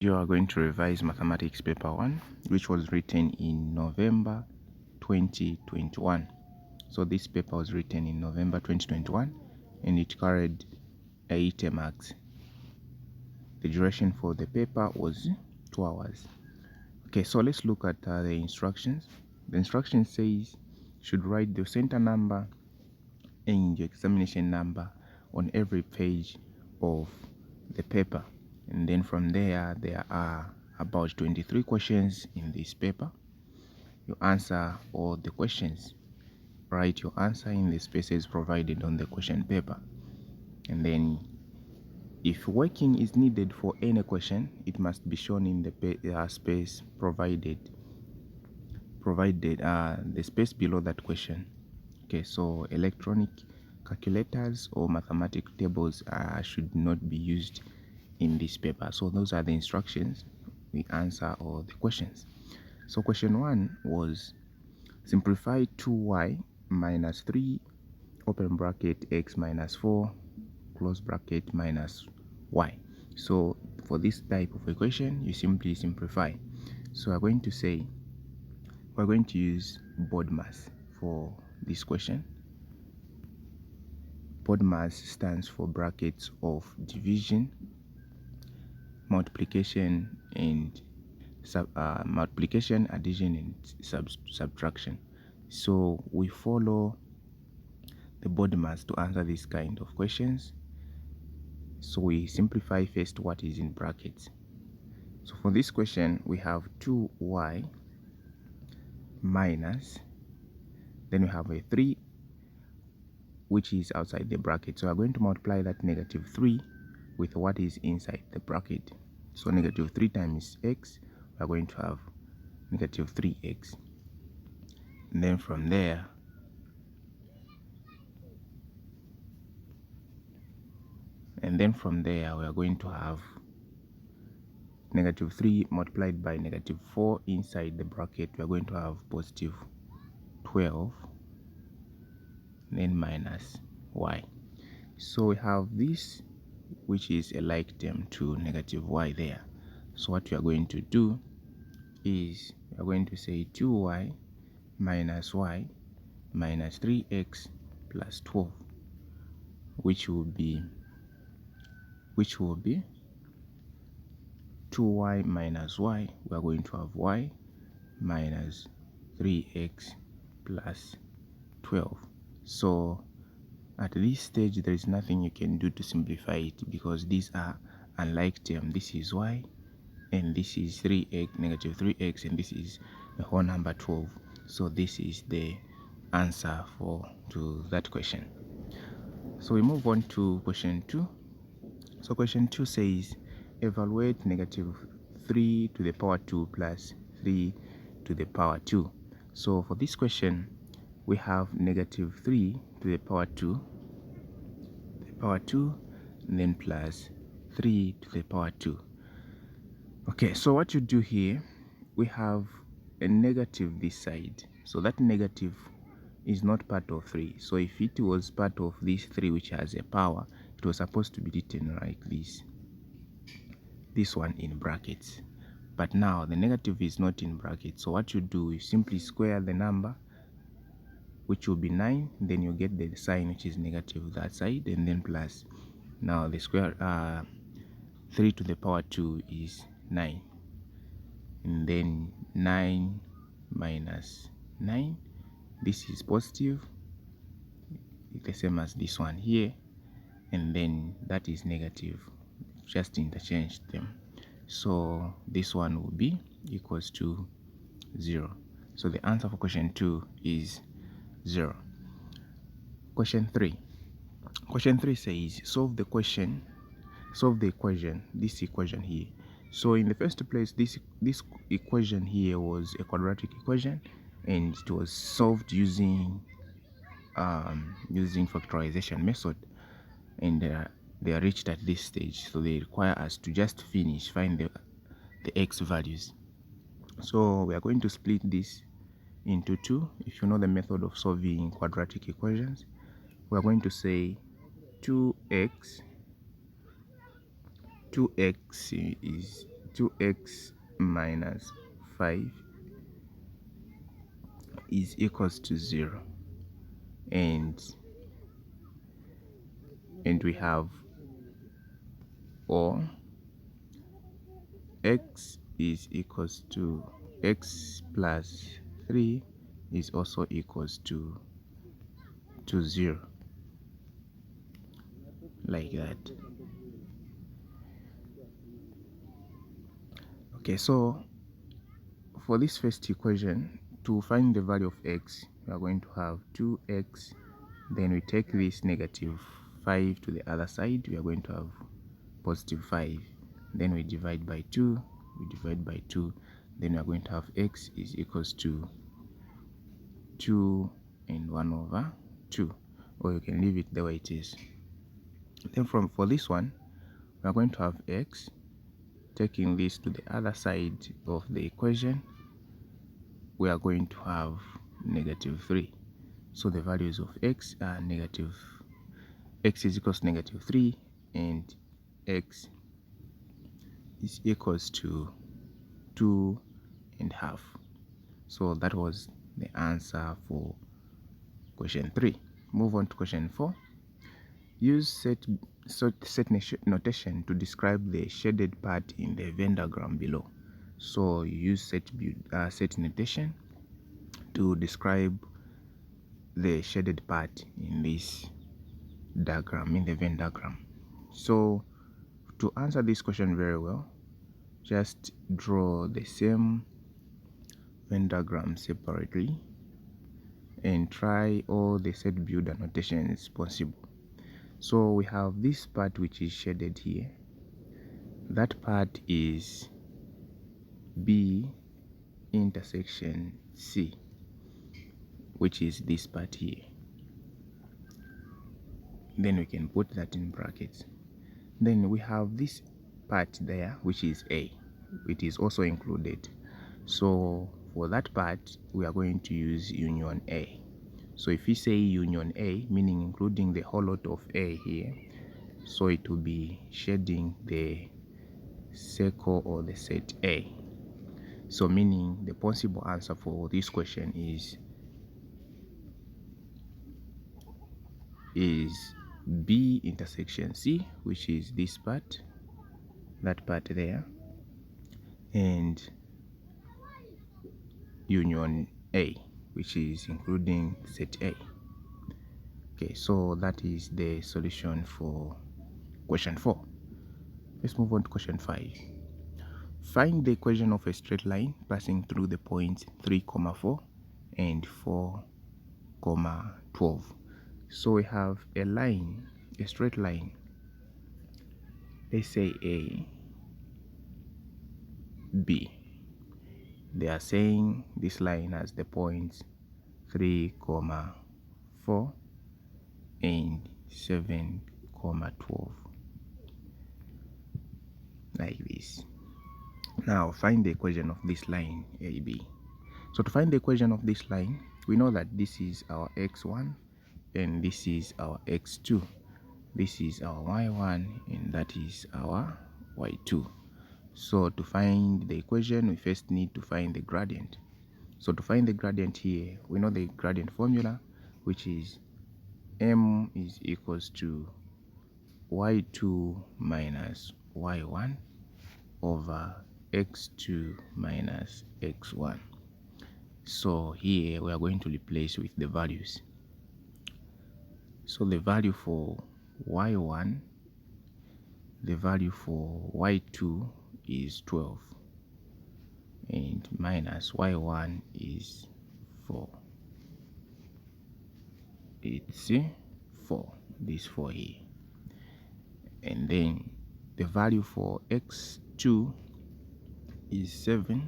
You are going to revise mathematics paper 1, which was written in November 2021. So this paper was written in November 2021 and it carried 80 marks. The duration for the paper was 2 hours. Okay, so let's look at the instructions. The instruction says you should write the center number and your examination number on every page of the paper, and then from there are about 23 questions in this paper. You answer all the questions, write your answer in the spaces provided on the question paper, and then if working is needed for any question, it must be shown in the space provided the space below that question. Okay, so electronic calculators or mathematical tables should not be used in this paper. So those are the instructions. We answer all the questions. So question 1 was simplify 2y minus 3 open bracket x minus 4 close bracket minus y. So for this type of equation, you simply simplify. So we're going to say we're going to use BODMAS for this question. BODMAS stands for brackets of division, multiplication, and multiplication, addition, and subtraction. So we follow the BODMAS to answer this kind of questions. So we simplify first what is in brackets. So for this question, we have 2y minus, then we have a 3 which is outside the bracket. So we're going to multiply that negative 3 with what is inside the bracket. So negative 3 times x, we're going to have negative 3x. And then from there, we are going to have negative 3 multiplied by negative 4 inside the bracket. We are going to have positive 12, then minus y. So we have this, which is a like term to negative y there. So what we are going to do is we are going to say 2y minus y minus 3x plus 12, which will be 2y minus y. We are going to have y minus 3x plus 12. So at this stage, there is nothing you can do to simplify it because these are unlike terms. This is y and this is 3x, negative 3x, and this is the whole number 12. So this is the answer to that question. So we move on to question 2. So question 2 says evaluate negative 3 to the power 2 plus 3 to the power 2. So for this question, we have negative 3 to the power 2, and then plus 3 to the power 2. Okay, so what you do here, we have a negative this side. So that negative is not part of 3. So if it was part of this 3 which has a power, it was supposed to be written like this one in brackets. But now the negative is not in brackets. So what you do is simply square the number, which will be 9. Then you get the sign which is negative that side, and then plus. Now the square 3 to the power 2 is 9. And then 9 minus 9. This is positive, the same as this one here. And then that is negative. Just interchange them. So this one will be equals to 0. So the answer for question 2 is 0. Question 3. Question 3 says solve the equation, this equation here. So in the first place, this equation here was a quadratic equation, and it was solved using factorization method, and they are reached at this stage. So they require us to just find the x values. So we are going to split this into 2. If you know the method of solving quadratic equations, we are going to say 2x is 2x minus 5 is equals to 0, and we have, or x is equals to x plus 3 is also equals to 0, like that. Okay, so for this first equation, to find the value of x, we are going to have 2x, then we take this negative 5 to the other side, we are going to have positive 5, then we divide by 2, then we are going to have x is equals to 2 and 1 over 2, or you can leave it the way it is. Then for this one, we are going to have x, taking this to the other side of the equation, we are going to have negative 3. So the values of x are x is equals to negative 3, and x is equals to 2.5. So that was the answer for question 3. Move on to question 4. Use set notation to describe the shaded part in the Venn diagram below. So you use set notation to describe the shaded part in this diagram, in the Venn diagram. So to answer this question very well, just draw the same Venn diagram separately and try all the set builder notations possible. So we have this part which is shaded here. That part is B intersection C, which is this part here. Then we can put that in brackets. Then we have this part there, which is A. It is also included. So for that part, we are going to use union A. So if we say union A, meaning including the whole lot of A here, so it will be shading the circle or the set A. So meaning the possible answer for this question is B intersection C, which is this part, that part there, and union A, which is including set A. Okay, so that is the solution for question 4. Let's move on to question 5. Find the equation of a straight line passing through the points 3, 4 and 4, 12. So we have a line, a straight line. Let's say A, B. They are saying this line has the points 3, 4 and 7, 12, like this. Now find the equation of this line AB. So to find the equation of this line, we know that this is our x1 and this is our x2. This is our y1 and that is our y2. So to find the equation, we first need to find the gradient. So to find the gradient here, we know the gradient formula, which is m is equals to y2 minus y1 over x2 minus x1. So here we are going to replace with the values. So the value for y1, the value for y2 is 12, and minus y1 is 4. It's 4, this 4 here. And then the value for x2 is 7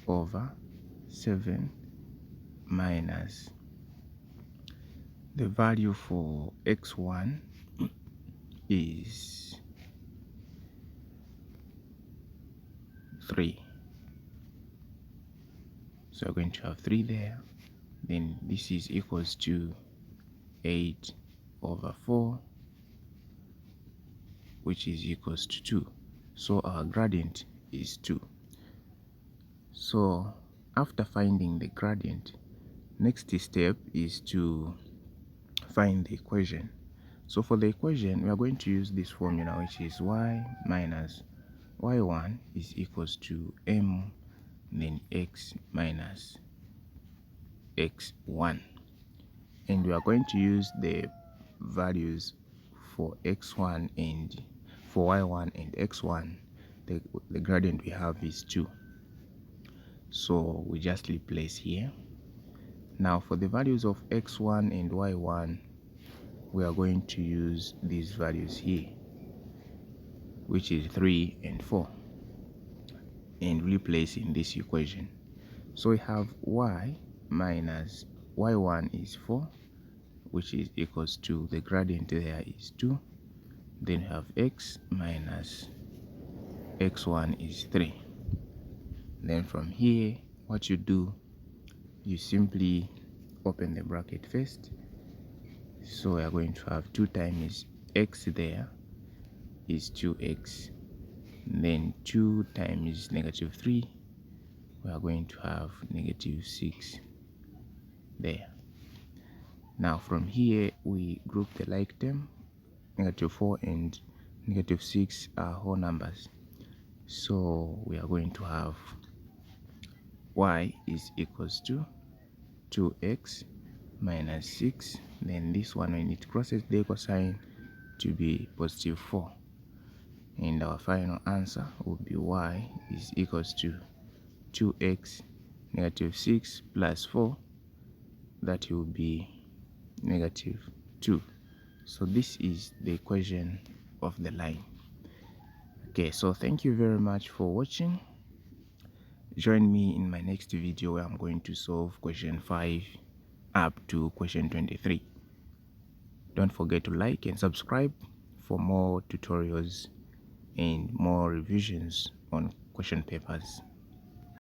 over 7 minus the value for x1 is 3. So we're going to have 3 there. Then this is equals to 8 over 4, which is equals to 2. so our gradient is 2. So after finding the gradient, next step is to find the equation. So for the equation, we are going to use this formula, which is y minus y1 is equals to m then x minus x1, and we are going to use the values for x1 and for y1 and x1. The gradient we have is 2, so we just replace here. Now for the values of x1 and y1, we are going to use these values here, which is 3 and 4, and replace in this equation. So we have y minus y1 is 4, which is equals to the gradient there is 2. Then we have x minus x1 is 3. Then from here, what you do, you simply open the bracket first. So we are going to have 2 times x there is 2x, then 2 times negative 3, we are going to have negative 6 there. Now from here, we group the like term. Negative 4 and negative 6 are whole numbers, so we are going to have y is equals to 2x minus 6, then this one, when it crosses the equal sign, to be positive 4, and our final answer will be y is equals to 2x negative 6 plus 4, that will be negative 2. So this is the equation of the line. Okay, so thank you very much for watching. Join me in my next video where I'm going to solve question 5 up to question 23. Don't forget to like and subscribe for more tutorials and more revisions on question papers.